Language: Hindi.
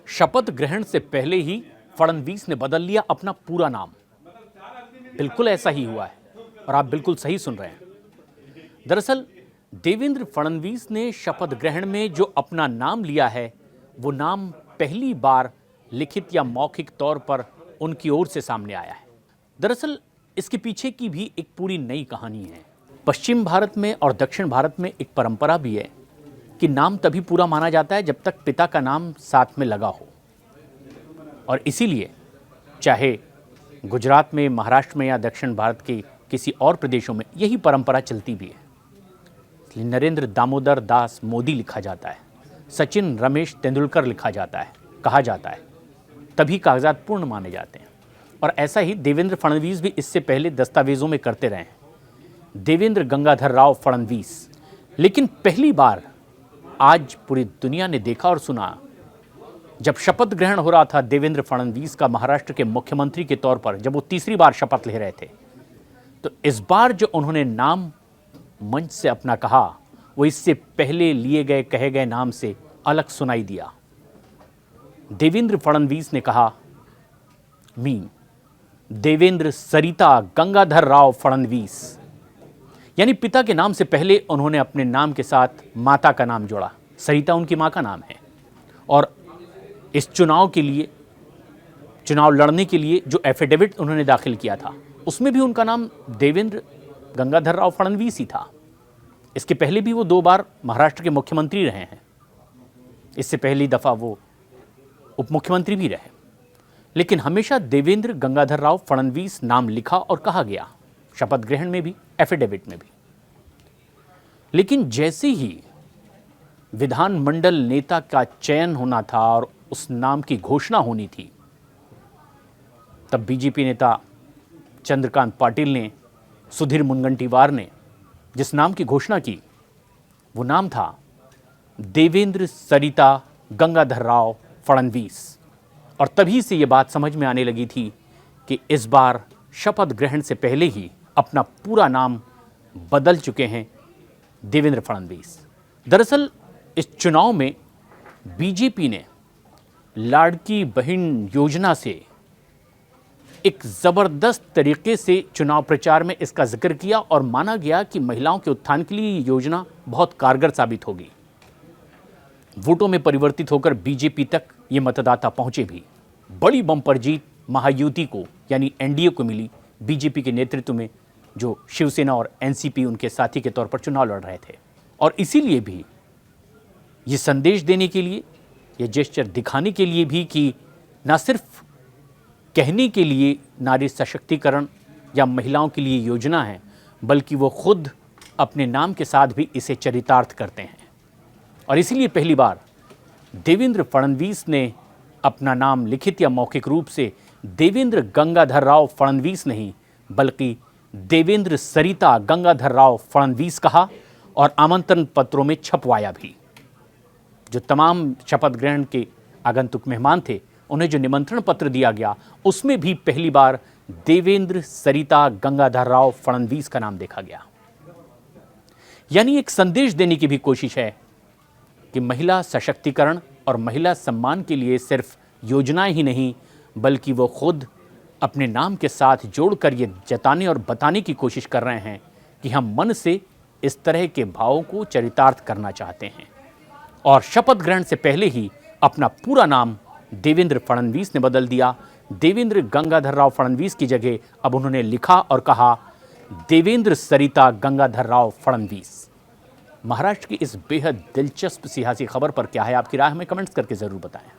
शपथ ग्रहण से पहले ही फडणवीस ने बदल लिया अपना पूरा नाम। बिल्कुल ऐसा ही हुआ है और आप बिल्कुल सही सुन रहे हैं। दरअसल देवेंद्र फडणवीस ने शपथ ग्रहण में जो अपना नाम लिया है वो नाम पहली बार लिखित या मौखिक तौर पर उनकी ओर से सामने आया है। दरअसल इसके पीछे की भी एक पूरी नई कहानी है। पश्चिम भारत में और दक्षिण भारत में एक परंपरा भी है कि नाम तभी पूरा माना जाता है जब तक पिता का नाम साथ में लगा हो, और इसीलिए चाहे गुजरात में, महाराष्ट्र में या दक्षिण भारत के किसी और प्रदेशों में यही परंपरा चलती भी है। इसलिए नरेंद्र दामोदर दास मोदी लिखा जाता है, सचिन रमेश तेंदुलकर लिखा जाता है, कहा जाता है, तभी कागजात पूर्ण माने जाते हैं। और ऐसा ही देवेंद्र फडणवीस भी इससे पहले दस्तावेजों में करते रहे हैं, देवेंद्र गंगाधर राव फडणवीस। लेकिन पहली बार आज पूरी दुनिया ने देखा और सुना जब शपथ ग्रहण हो रहा था देवेंद्र फडणवीस का महाराष्ट्र के मुख्यमंत्री के तौर पर, जब वो तीसरी बार शपथ ले रहे थे, तो इस बार जो उन्होंने नाम मंच से अपना कहा वो इससे पहले लिए गए कहे गए नाम से अलग सुनाई दिया। देवेंद्र फडणवीस ने कहा, मी देवेंद्र सरिता गंगाधर राव फडणवीस, यानी पिता के नाम से पहले उन्होंने अपने नाम के साथ माता का नाम जोड़ा। सरिता उनकी मां का नाम है। और इस चुनाव के लिए, चुनाव लड़ने के लिए जो एफिडेविट उन्होंने दाखिल किया था उसमें भी उनका नाम देवेंद्र गंगाधर राव फडणवीस ही था। इसके पहले भी वो 2 बार महाराष्ट्र के मुख्यमंत्री रहे हैं। इससे पहली दफ़ा वो उप मुख्यमंत्री भी रहे, लेकिन हमेशा देवेंद्र गंगाधर राव फडणवीस नाम लिखा और कहा गया, शपथ ग्रहण में भी, एफिडेविट में भी। लेकिन जैसे ही विधानमंडल नेता का चयन होना था और उस नाम की घोषणा होनी थी, तब बीजेपी नेता चंद्रकांत पाटिल ने, सुधीर मुनगंटीवार ने जिस नाम की घोषणा की वो नाम था देवेंद्र सरिता गंगाधर राव फडणवीस। और तभी से ये बात समझ में आने लगी थी कि इस बार शपथ ग्रहण से पहले ही अपना पूरा नाम बदल चुके हैं देवेंद्र फडणवीस। दरअसल इस चुनाव में बीजेपी ने लाड़की बहन योजना से एक ज़बरदस्त तरीके से चुनाव प्रचार में इसका जिक्र किया और माना गया कि महिलाओं के उत्थान के लिए ये योजना बहुत कारगर साबित होगी। वोटों में परिवर्तित होकर बीजेपी तक ये मतदाता पहुंचे भी। बड़ी बम्पर जीत महायुति को यानी एनडीए को मिली, बीजेपी के नेतृत्व में जो शिवसेना और एनसीपी उनके साथी के तौर पर चुनाव लड़ रहे थे। और इसीलिए भी ये संदेश देने के लिए, ये जेस्चर दिखाने के लिए भी कि न सिर्फ कहने के लिए नारी सशक्तिकरण या महिलाओं के लिए योजना है, बल्कि वो खुद अपने नाम के साथ भी इसे चरितार्थ करते हैं। और इसीलिए पहली बार देवेंद्र फडणवीस ने अपना नाम लिखित या मौखिक रूप से देवेंद्र गंगाधर राव फडणवीस नहीं, बल्कि देवेंद्र सरिता गंगाधर राव फडणवीस कहा और आमंत्रण पत्रों में छपवाया भी। जो तमाम शपथ ग्रहण के आगंतुक मेहमान थे उन्हें जो निमंत्रण पत्र दिया गया उसमें भी पहली बार देवेंद्र सरिता गंगाधर राव फडणवीस का नाम देखा गया। यानी एक संदेश देने की भी कोशिश है कि महिला सशक्तिकरण और महिला सम्मान के लिए सिर्फ योजनाएं ही नहीं, बल्कि वो खुद अपने नाम के साथ जोड़कर ये जताने और बताने की कोशिश कर रहे हैं कि हम मन से इस तरह के भावों को चरितार्थ करना चाहते हैं। और शपथ ग्रहण से पहले ही अपना पूरा नाम देवेंद्र फडणवीस ने बदल दिया। देवेंद्र गंगाधर राव फडणवीस की जगह अब उन्होंने लिखा और कहा देवेंद्र सरिता गंगाधर राव फडणवीस। महाराष्ट्र की इस बेहद दिलचस्प सियासी खबर पर क्या है आपकी राय, हमें कमेंट्स करके ज़रूर बताएं।